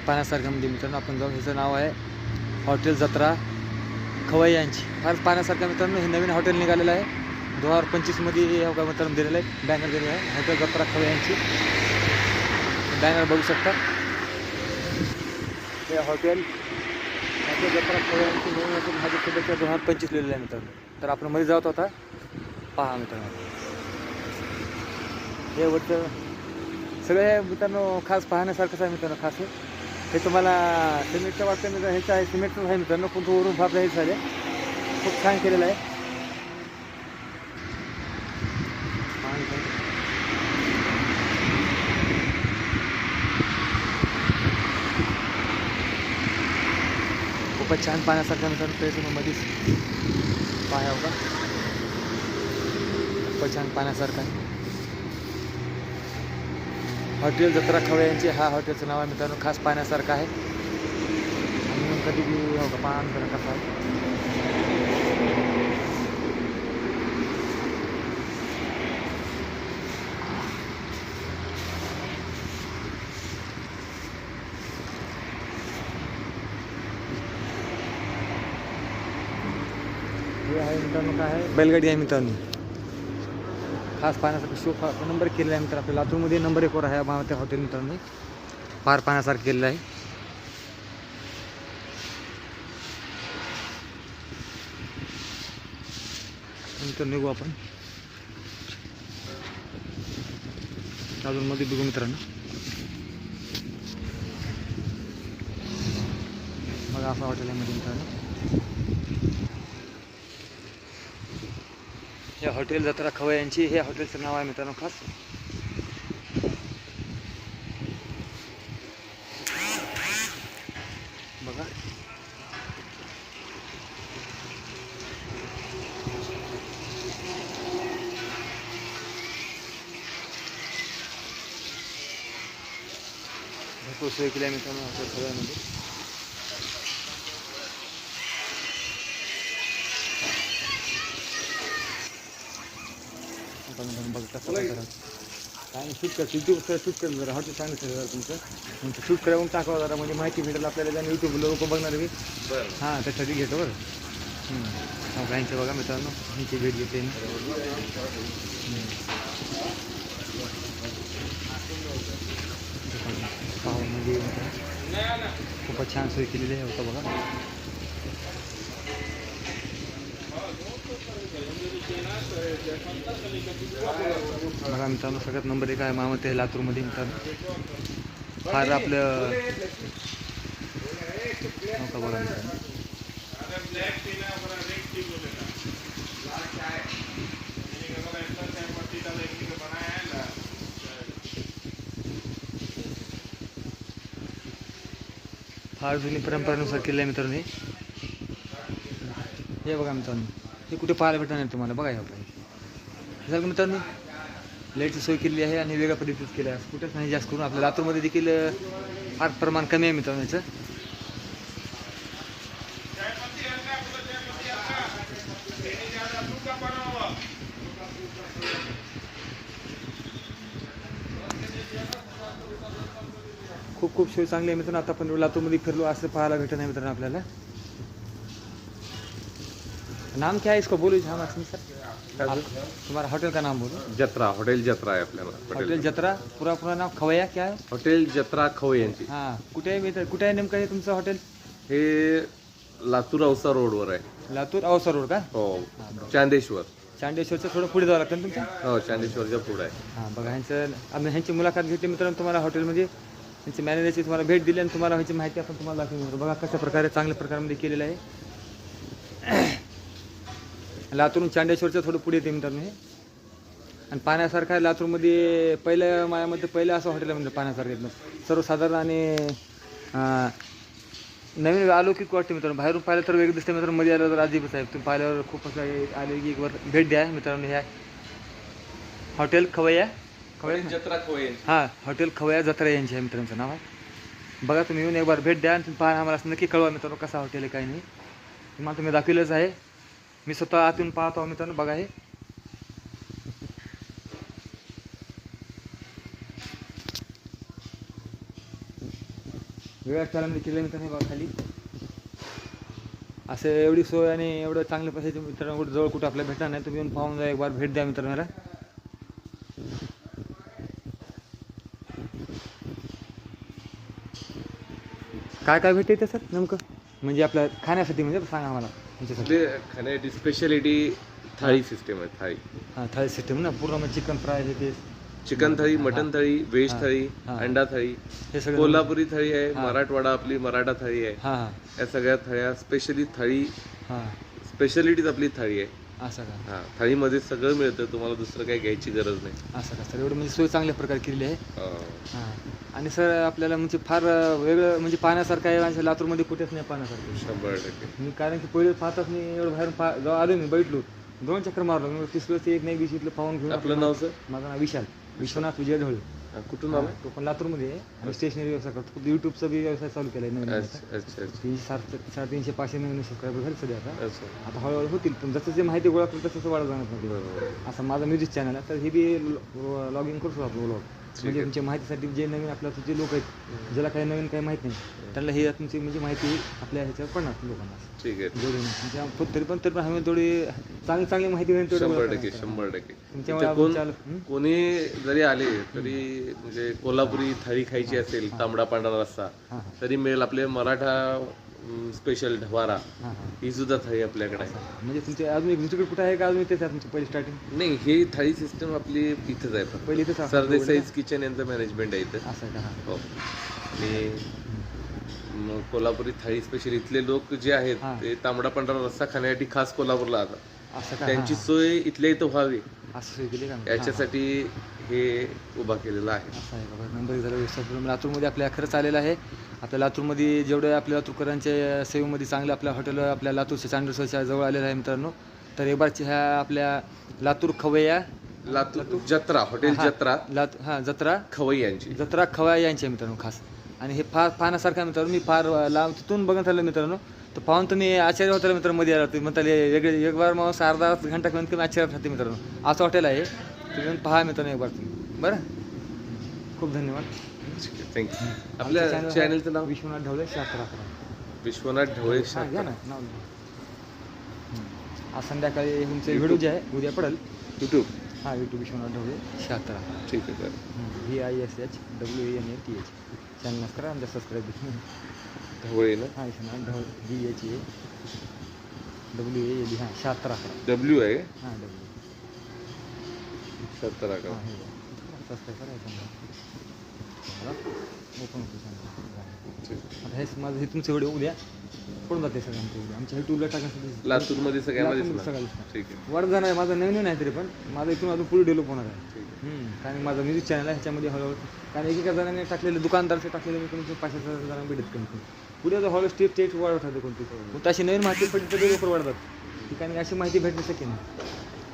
पाहण्यासारखं म्हणजे मित्रांनो आपण जाऊ. ह्याचं नाव आहे हॉटेल जत्रा खवय्यांची. फार पाहण्यासारखं मित्रांनो. हे नवीन हॉटेल निघालेलं आहे 2025मध्ये. हे का मित्रांनो दिलेलं आहे, बॅनर दिलेला आहे हॉटेल जत्रा खवय्यांची. बॅनर बघू शकता. हे हॉटेल जत्रा खवय्यांची नवीन हॉटेल माझ्या शुभेच्छा 2025 लिहिलेलं आहे मित्रांनो. तर आपण मध्ये जात होता पहा मित्रांनो. हे वरचं सगळे मित्रांनो खास पाहण्यासारखंच आहे मित्रांनो. खास हे तुम्हाला सिमेंटचं वाटतं मित्रांनो. ह्याचं आहे सिमेंटचं आहे मित्रांनो, पण तो वरून फार हे झाले खूप छान केलेलं आहे. खूपच छान पाहण्यासारखं मित्रांनो. त्याच्या मध्येच पाहा होता, खूपच छान पाहण्यासारखं आहे हॉटेल जत्रा खवय्यांची. हा हॉटेलचं नाव आहे मित्रांनो. खास पाहण्यासारखं आहे. आणि कधी हो का पाहा मित्रांनो कसं आहे. हे आहे मित्रांनो काय आहे, बैलगाडी आहे मित्रांनो. खास पाहण्यासारखं शो नंबर केलेला आहे मित्रांनो. आपल्या लातूरमध्ये नंबर 1 वर आहे मावते हॉटेल मित्रांनो. फार पाहण्यासारखं केलेलं आहे. नंतर निघू आपण अजून मध्ये बघू मित्रांनो. मग असं हॉटेल आहे मध्ये मित्रांनो. हे हॉटेल जत्रा खवय्यांची. हे हॉटेलचं नाव आहे मित्रांनो. खास बघा. भरपूर सोय केली आहे मित्रांनो हॉटेल खवय्यामध्ये. बघता काय शूट कर यूट्यूब शूट करून जरा हॉटेल सांगितलं जरा तुमचं शूट करून टाकावं जरा, म्हणजे माहिती भेटेल आपल्याला. ज्यांनी यूट्यूबला लोक बघणार मी हां त्यासाठी घेतो बरं. गायींचं बघा मित्रांनो. ह्यांची भेट घेते म्हणजे खूपच छान सोय केलेली आहे होतं बघा. बघा मित्रांनो सगळ्यात नंबर 1 आहे मामते लातूरमध्ये मित्रांनो. फार आपलं हो का बघा मित्रांनो. फार जुनी परंपरेनुसार केलं आहे मित्रांनो. हे बघा मित्रांनो. हे कुठे पाहायला भेटणार नाही तुम्हाला. बघा ह्या पाहिजे झालं मित्रांनो. लाईटची सोय केलेली आहे आणि वेगळ्या पद्धतीत केलं आहे. कुठेच नाही जास्त करून. आपल्या लातूरमध्ये देखील फार प्रमाण कमी आहे मित्रांनो याचं. खूप खूप सोय चांगली आहे मित्रांनो. आता आपण लातूरमध्ये फिरलो असं पाहायला भेटत नाही मित्रांनो आपल्याला. नाम क्या है इसको बोलो हम सर. तुम्हारा होटल का नाम बोलो. जत्रा हॉटेल जत्रा आहे आपल्याला. हॉटेल जत्रा. पूरा नाव खवय्या क्या है. हॉटेल जत्रा खवय्यांची. हां कुठे आहे मित्र, कुठे आहे नेमकं हे तुमचं हॉटेल. हे लातूर औसा रोडवर आहे. लातूर औसा रोड का. हो चांदेश्वर. चांदेश्वरचं थोडं पुढे जावं लागतं ना तुमच्या. हो चांदेश्वरच्या पुढे आहे. हां बघा ह्यांची मुलाखत घेतली मित्रांनो. तुम्हाला हॉटेलमध्ये त्यांची मॅनेजरची तुम्हाला भेट दिली आणि तुम्हाला ह्याची माहिती आपण तुम्हाला दाखवली. बघा कशा प्रकारे चांगल्या प्रकारामध्ये केलेलं आहे. लातूरून चांदेश्वरचं थोडं पुढे येते मित्रांनो हे. आणि पाहण्यासारखं आहे लातूरमध्ये. पहिल्या मायामध्ये पहिलं असं हॉटेल आहे म्हणजे पाहण्यासारखं सर्वसाधारण आणि नवीन अलौकिक वाटते मित्रांनो. बाहेरून पाहिलं तर वेगळं दिसतं मित्रांनो. मध्ये आल्यावर अजिबच साहेब तुम्ही पाहिल्यावर खूप असं आले की एकवर भेट द्या मित्रांनो. हे हॉटेल खवय्या जत्रा खवय्यांची. हां हॉटेल खवय्या जत्रा यांची आहे मित्रांचं नाव आहे. बघा तुम्ही येऊन एक बार भेट द्या आणि तुम्ही पाहा. आम्हाला नक्की कळवा मित्रांनो कसं हॉटेल आहे काही नाही. तुम्हाला तुम्ही दाखवलंच आहे. मी स्वतः आतून पाहतो मित्रांनो. बघा हे वेगळ्या स्टाईलमध्ये केलं मित्रांनो. बघा खाली असं एवढी सोय आणि एवढं चांगलं पैशाचे मित्रांनो कुठं जवळ कुठं आपल्याला भेटणार नाही. तुम्ही येऊन पाहून जा, एक बार भेट द्या मित्रांनो मला. काय काय भेटते इथं सर नेमकं, म्हणजे आपल्या खाण्यासाठी म्हणजे सांगा आम्हाला तुमच्यासाठी. आपले खाण्यासाठी स्पेशालिटी थाळी सिस्टम आहे. थाळी हां थाळी सिस्टम ना पूर्ण, मग चिकन फ्राय हे ते चिकन थाळी, मटन थाळी, व्हेज हां. थाळी, हां. अंडा थाळी, हे सगळं कोल्हापुरी थाळी आहे, हां. मराठवाडा आपली मराठा थाळी आहे. हां हां या सगळ्या थाळ्या स्पेशली थाळी हां स्पेशालिटीच आपली थाळी आहे. असं का, हा थाळीमध्ये सगळं मिळतं, तुम्हाला दुसरं काही घ्यायची गरज नाही. असं का सर, एवढं म्हणजे सोय चांगल्या प्रकारे केलेली आहे. अं, हां आणि सर आपल्याला म्हणजे फार वेगळं म्हणजे पाहण्यासारखं आहे. माझ्या लातूरमध्ये कुठेच नाही पाहण्यासारखं. 100%. मी कारण की पहिले पाहताच मी एवढं बाहेरून जेव्हा आलो मी बैठलो 2 चक्कर मारलो मी, तिसरं एक नाही 20 इथलं पाहून घेऊन. आपलं नाव सर? माझं नाव विशाल विश्वनाथ विजय ढोळे. हा, कुठून आलाय? तो पण लातूरमध्ये आहे आणि स्टेशनरी व्यवसाय करतो. यूट्यूबचा बी व्यवसाय चालू केला आहे नवीन. अच्छा अच्छा अच्छा 300-500 नवीन सबस्क्रायबर झाले सध्या आता. अच्छा. आता हळूहळू होतील, पण जसं जे माहिती गोळा करतो तसं वाढत जाणार नाही. बरोबर. असं माझं म्युझिक चॅनल आहे, तर हे बी लॉगिंग करू शकतो आपण व्लॉग. ठीक म्हणजे आहे. तुमच्या माहितीसाठी जे नवीन आपल्या जे लोक आहेत ज्याला काही नवीन काही माहीत नाही त्यांना हे तुमची म्हणजे माहिती आपल्या ह्याच्यावर पडणार लोकांना. ठीक आहे. जेवढी म्हणजे तरी पण आम्ही थोडी चांगली माहिती होईल तेवढी 100%. 100%. तुमच्यामुळे इथे आपण कोण कोणी जरी आले तरी म्हणजे कोल्हापुरी थाळी खायची असेल, तांबडा पांढरा रस्सा, हां तरी मिळेल. आपले मराठा स्पेशल ढवारा हां हां ही सुद्धा थाळी आपल्याकडे आहे. म्हणजे तुमचे अजून एक दुसरीकडे कुठं आहे का, अजून इथेच आहे तुमची पहिली स्टार्टिंग? नाही, ही थाळी सिस्टम आपली इथंच आहे फक्त. पहिली इथेच आहे. सरदेसाईज किचन यांचं मॅनेजमेंट आहे इथं. असं आहे का? हां हो. आणि मग कोल्हापुरी थाळी स्पेशल इथले लोक जे आहेत हां. ते तांबडा पांढरा रस्सा खाण्यासाठी खास कोल्हापूरला जातात. असं का? त्यांची हां. सोय इथल्या इथं व्हावी असं सोय केली का? याच्यासाठी हे उभा केलेलं आहे. असं आहे बाबा. नंबर झाला व्यवस्था लातूरमध्ये आपल्या खरंच आलेलं आहे. आपल्या लातूरमध्ये जेवढे आपल्या लातूरकरांच्या सेवेमध्ये चांगलं आपल्या हॉटेल आपल्या लातूरच्या चांडोरच्या जवळ आलेलं आहे मित्रांनो. तर एक बारची ह्या आपल्या लातूर खवय्या लातूर जत्रा हॉटेल हां, जत्रा जत्रा खवई यांची. जत्रा खवय्या यांच्या मित्रांनो खास. आणि हे फार पाहण्यासारखं आहे मित्रांनो. मी फार लांब तिथून बघत आलं मित्रांनो. तर पाहून तुम्ही आश्चर्य होता मित्रांनो. मध्ये आला तुम्ही म्हणता वेगळे एक बार माणूस अर्धा घंटा कमीत कमी आश्चर्य राहते मित्रांनो. असं हॉटेल आहे तुम्ही येऊन पहा मित्रांनो एक बार तुम्ही. बरं, खूप धन्यवाद. थँक्यू. आपल्या चॅनलचं नाव विश्वनाथ ढवळे 7611. विश्वनाथ ढवळे हां घ्या ना नाव. आज संध्याकाळी तुमचे व्हिडिओ जे आहे उद्या पडेल युट्यूब. हां यूट्यूब विश्वनाथ ढवळे 7611. ठीक आहे सर. VISHWANATH चॅनल करा आमच्या सबस्क्राईब. ढवळे ना? हां विश्वनाथ ढवळे DHA WALE हां 7611. डब्ल्यू आहे हां W 17 का? हां हे सबस्क्राईब करायचं. ओपन होतो चॅनल. ठीक. आता हे माझं हे तुमचं व्हिडिओ उद्या पडून जाते सगळं आमच्या व्हिडिओ आमच्या युट्यूबला टाकण्यासाठी. लातूरमध्ये सगळ्यामध्येच ना? सगळं दिसणार. ठीक आहे. वाढत जाणार आहे माझं नवीन आहे तरी पण माझं इथून अजून पुढे डेव्हलप होणार आहे. ठीक आहे. कारण माझं म्युझिक चॅनल आहे ह्याच्यामध्ये हळूहळू. कारण एकेका जणांनी टाकलेले दुकानदारचे टाकलेले मी कमी 500 जणांना भेटत कमी पुढे हळूहळू स्टेट वाढत राहते कोणती. मग तशी नवीन माहिती पडली तर लवकर वाढतात ठिकाणी अशी माहिती भेटणं शक्य नाही.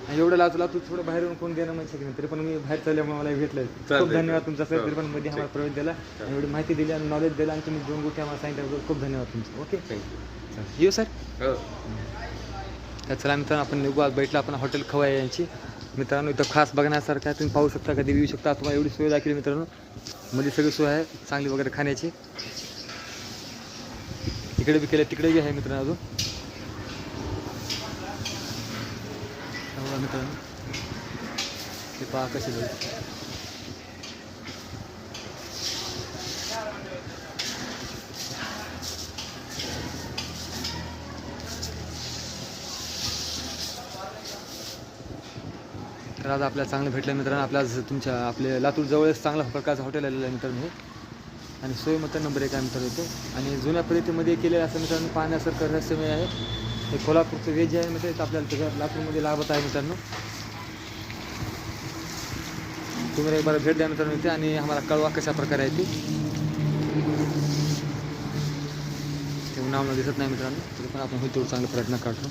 आणि एवढं लातूर थोडं बाहेर येऊन कोण देणं म्हणजे शक्य नाही. तरी पण मी बाहेर चालल्यामुळे मला भेटलं. खूप धन्यवाद तुमचा सर. तरी पण मध्ये आम्हाला प्रवेश दिला आणि एवढी माहिती दिली आणि नॉलेज दिलं आणि तुम्ही 2 गोष्टी आम्हाला सांगितलं. खूप धन्यवाद तुमचं. Okay thank you. सर येऊ सर. हो. तर चला मित्रांनो आपण निघू. आज भेटला आपण हॉटेल खवय्या यांची मित्रांनो. इथं खास बघण्यासारखं आहे. तुम्ही पाहू शकता कधी येऊ शकता. तुम्हाला एवढी सोय दाखवली मित्रांनो. मध्ये सगळी सोय आहे चांगली वगैरे खाण्याची. इकडे बी केलं तिकडे बी आहे मित्रांनो अजून. मित्रांनो ते पहा कसे जाईल. तर आज आपल्याला चांगलं भेटलं मित्रांनो. आपल्या आपले लातूर जवळच चांगल्या प्रकारचं हॉटेल आलेलं आहे मित्रांनो हे. आणि सोय मात्र नंबर 1 आहे मित्रांनो इथे. आणि जुन्या पद्धतीमध्ये केलेलं असं मित्रांनो पाहण्यासारखं रहस्यमय आहे. हे कोल्हापूरचं व्हेज आहे म्हणजे आपल्याला त्याच्या लातूरमध्ये लाभत आहे मित्रांनो. तुम्ही एक बार भेट द्या मित्रांनो इथे आणि आम्हाला कळवा कशा प्रकारे आहे ते नाव दिसत नाही मित्रांनो. तरी पण आपण होईल तेवढं चांगला प्रयत्न करतो.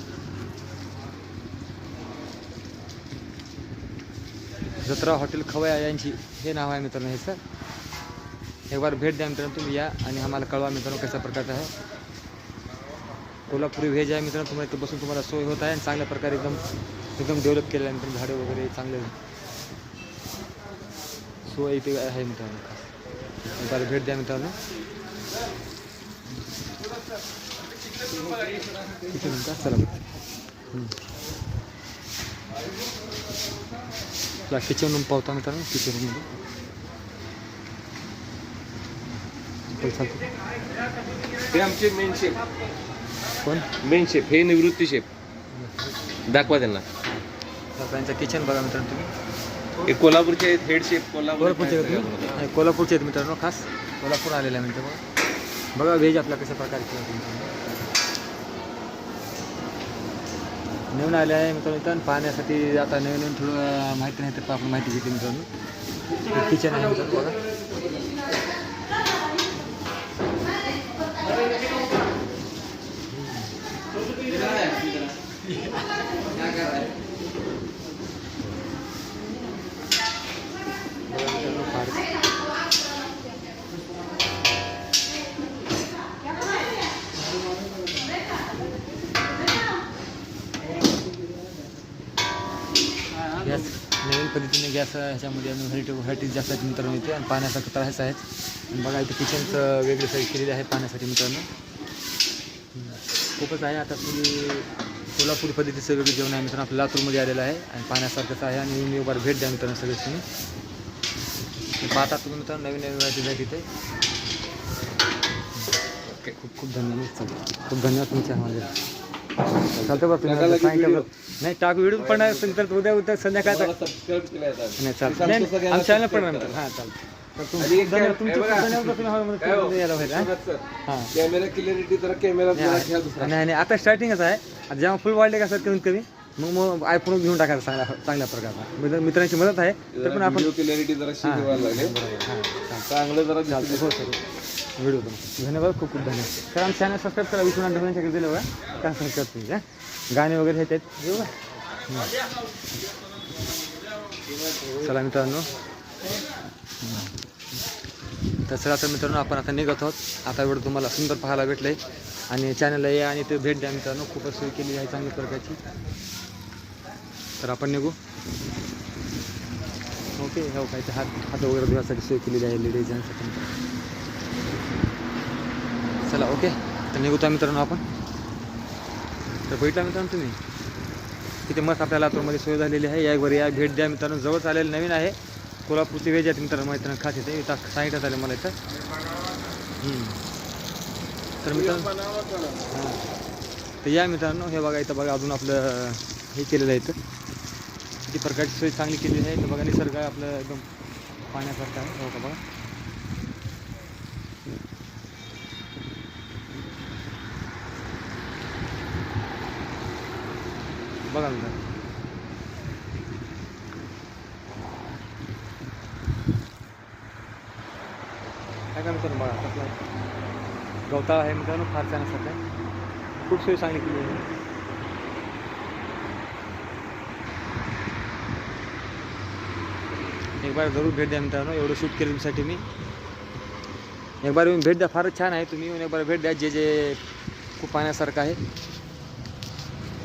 जत्रा हॉटेल खवय्या यांची हे नाव आहे मित्रांनो हे सर. एक बार भेट द्या मित्रांनो तुम्ही या आणि आम्हाला कळवा मित्रांनो कशा प्रकारचं आहे. कोल्हापुरी व्हेज आहे मित्रांनो. तुम्हाला इथं बसून तुम्हाला सोय होत आहे आणि चांगल्या प्रकारे एकदम डेव्हलप केलेलं आहे मित्रांनो. झाडे वगैरे चांगले सोय इथे आहे मित्रांनो. एक बार भेट द्या मित्रांनो. किचन रूम का चला आपला किचन रूम पाहता मित्रांनो. किचन रूममध्ये चालतं. हे आमचे मेन शेफ. कोण? मेन शेफ हे निवृत्ती शेफ. दाखवा त्यांना. त्यांचं किचन बघा मित्रांनो तुम्ही. हे कोल्हापूरचे आहेत हेड शेफ. कोल्हापूरचे आहेत तुम्ही? कोल्हापूरचे आहेत मित्रांनो. खास कोल्हापूर आलेला आहे म्हणजे बघा व्हेज आपल्या कशा प्रकारे केलं तुम्ही. नवीन आले आहे मित्रांनो इथं पाहण्यासाठी. आता नवीन थोडं माहिती नाही तर आपण माहिती घेतली मित्रांनो. किचन आहे मित्रांनो बघा. गॅस नवीन पद्धतीने गॅस ह्याच्यामध्ये व्हरायटीज जास्त आहेत मित्रांनो इथे. आणि पाण्यासाठी त्रास आहेत. आणि बघा इथे किचनचं वेगळी सोय केलेली आहे पाण्यासाठी मित्रांनो. खूपच आहे. आता तुम्ही कोल्हापूर पद्धतीचं वेगळं जेवण आहे मित्रांनो. आपल्या लातूरमध्ये आलेलं आहे आणि पाण्यासारखंच आहे. आणि येऊन एक भेट द्या मित्रांनो सगळेच तुम्ही. पाहता तुम्ही मित्रांनो नवीन नवीन व्हरायटीज आहे तिथे. ओके खूप खूप धन्यवाद. खूप धन्यवाद तुमच्या आम्हाला. चालतं बघ तुम्ही सांगितलं नाही टाक व्हिडिओ पण आहे तर उद्या संध्याकाळचा सबस्क्राईब केलाय आता. नाही चालतं. नाही आमच्या चॅनल पण आहे मित्रांनो. हां चालतं. तर तुमचं धन्यवाद तुम्ही यायला पाहिजे. हां कॅमेरा क्लिअरिटी जरा कॅमेरा घ्या दुसरा. नाही नाही आता स्टार्टिंगच आहे. आता जेव्हा फुल वाढले का सर कमीत कमी मग आयफोन घेऊन टाकायचा चांगल्या प्रकारचा. मित्रांची मदत आहे तर पण आपण क्लिअरिटी जरा शिकवायला लागले. हां चांगलं जरा चालतं. हो सर व्हिडिओ पण धन्यवाद. खूप खूप धन्यवाद. तर आमच्या चॅनल सबस्क्राईब करा. विश्वनाथ ढवळ्यांच्याकडे दिलं बघा काय सबस्क्राईब तुम्ही. हां गाणे वगैरे हे आहेत येऊ का. चला मित्रांनो. तर चला तर मित्रांनो आपण आता निघत आहोत. आता एवढं तुम्हाला सुंदर पाहायला भेटलं आहे. आणि चॅनलला या आणि ते भेट द्या मित्रांनो. खूपच सोय केली आहे चांगल्या प्रकारची. तर आपण निघू. ओके हो काय ते हात वगैरे धुवायसाठी सोय केलेली आहे लेडीज जेंट्ससाठी. चला ओके तर निघू त्या मित्रांनो आपण. तर भेटला मित्रांनो तुम्ही तिथे मस्त आपल्या लातूरमध्ये सोय झालेली आहे. यावर या भेट द्या मित्रांनो. जवळ आलेलं नवीन आहे. कोल्हापूरची व्हेज आहेत मित्रांनो. मैत्रिणी खास येते इथं सांगितलं आलं मला इथं. तर मित्रांनो हां तर या मित्रांनो. हे बघा इथं बघा अजून आपलं हे केलेलं आहे इथं. किती प्रकारची सोय चांगली केलेली आहे. इथं बघा निसर्ग आपलं एकदम पाण्यासारखं आहे. हो का बघा बघा मित्रांनो. काय काय मित्रांनो बघा कसला गवताळ आहे मित्रांनो. फार चांगल्यासारखं आहे. खूप सोय चांगली केली आहे. एक बार जरूर भेट द्या मित्रांनो. एवढं शूट केलं तुमच्यासाठी मी. एक बार येऊन भेट द्या. फारच छान आहे. तुम्ही येऊन एक बार भेट द्या. जे जे खूप पाहण्यासारखं आहे.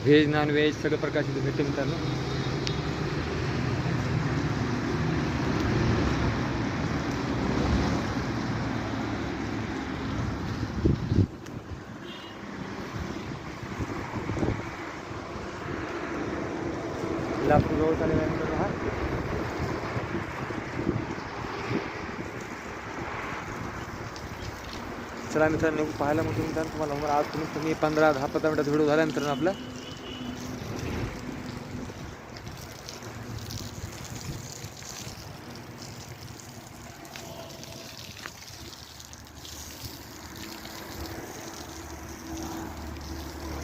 व्हेज नॉन व्हेज सगळ्या प्रकारचे भेटते मित्रांनो. लातूर जवळ चालेल आहे मित्रांनो हा. चला मित्रांनो पाहायला म्हणतो मित्रांनो तुम्हाला मग आज तुम्ही 15-10 मिनिटात व्हिडिओ झाला मित्रांनो आपला.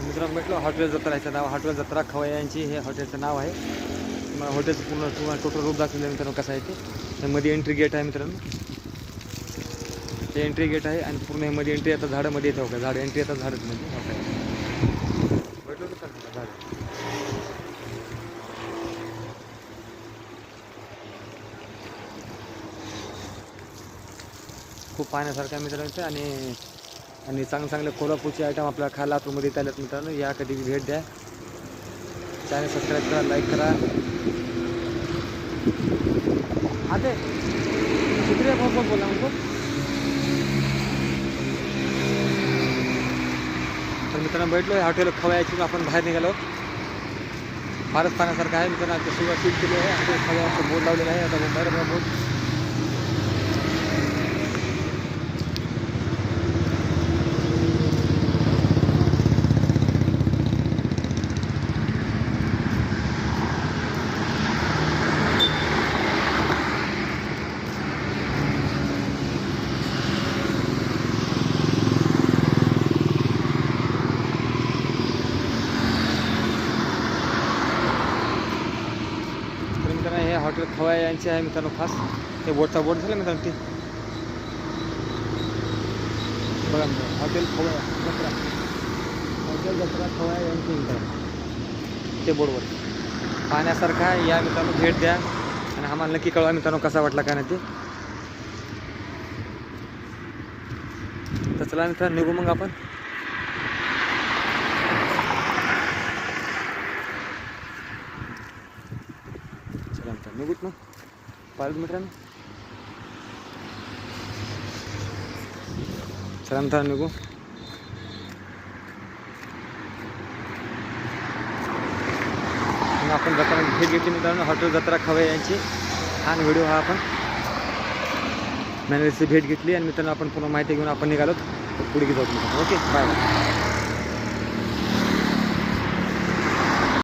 मित्रांनो म्हटलं हॉटेल जत्रा ह्याचं नाव हॉटेल जत्रा खवय्यांची हे हॉटेलचं नाव आहे. तुम्हाला हॉटेलचं पूर्ण तुम्हाला टोटल रूप दाखवलं मित्रांनो कसं आहे ते. मध्ये एंट्री गेट आहे मित्रांनो. ते एंट्री गेट आहे आणि पूर्ण मध्ये एंट्री आता झाडामध्ये येतं. हो का झाड एंट्री येतात झाडामध्ये. हो काय भेटलो तर झाड खूप पाहण्यासारखं आहे मित्रांनो. आणि चांगले कोल्हापूरचे आयटम आपल्या लातूरमध्ये येत आल्यात मित्रांनो. या कधी भेट द्या. चॅनल सबस्क्राईब करा लाईक करा. आते शुक्रिया बहुत बहुत बोला हमको. तर मित्रांनो भेटलो आहे हॉटेल खवयाची आपण बाहेर निघालो. फारच पाहण्यासारखं आहे मित्रांनो. आता सुरुवात सीट केली आहे. हॉटेल खवयाचं बोर्ड लावलेलं आहे. आता बाहेर बघा बोर्ड. तर मित्रांनो हे हॉटेल खवया यांचे आहे मित्रांनो खास. ते बोर्डचा बोर्ड झाला मित्रांनो ते बघा मित्रांनो हॉटेल खवया जत्रा. हॉटेल जत्रा खवया यांचे मित्रांनो ते बोर्डवर पाहण्यासारखं आहे. या मित्रांनो भेट द्या आणि आम्हाला नक्की कळवा मित्रांनो कसा वाटला काय नाही ते. तर चला मित्रांनो निघू मग आपण. चला मित्रांनो निघूत मग पाहिलं मित्रांनो. चला मित्रांनो निघू. मग आपण जत्रा भेट घेतली मित्रांनो हॉटेल जत्रा खवया यांची. छान व्हिडिओ हा आपण मॅनेजरची भेट घेतली आणि मित्रांनो आपण पुन्हा माहिती घेऊन आपण निघालो पुढे जाऊ मित्रांनो. Okay bye.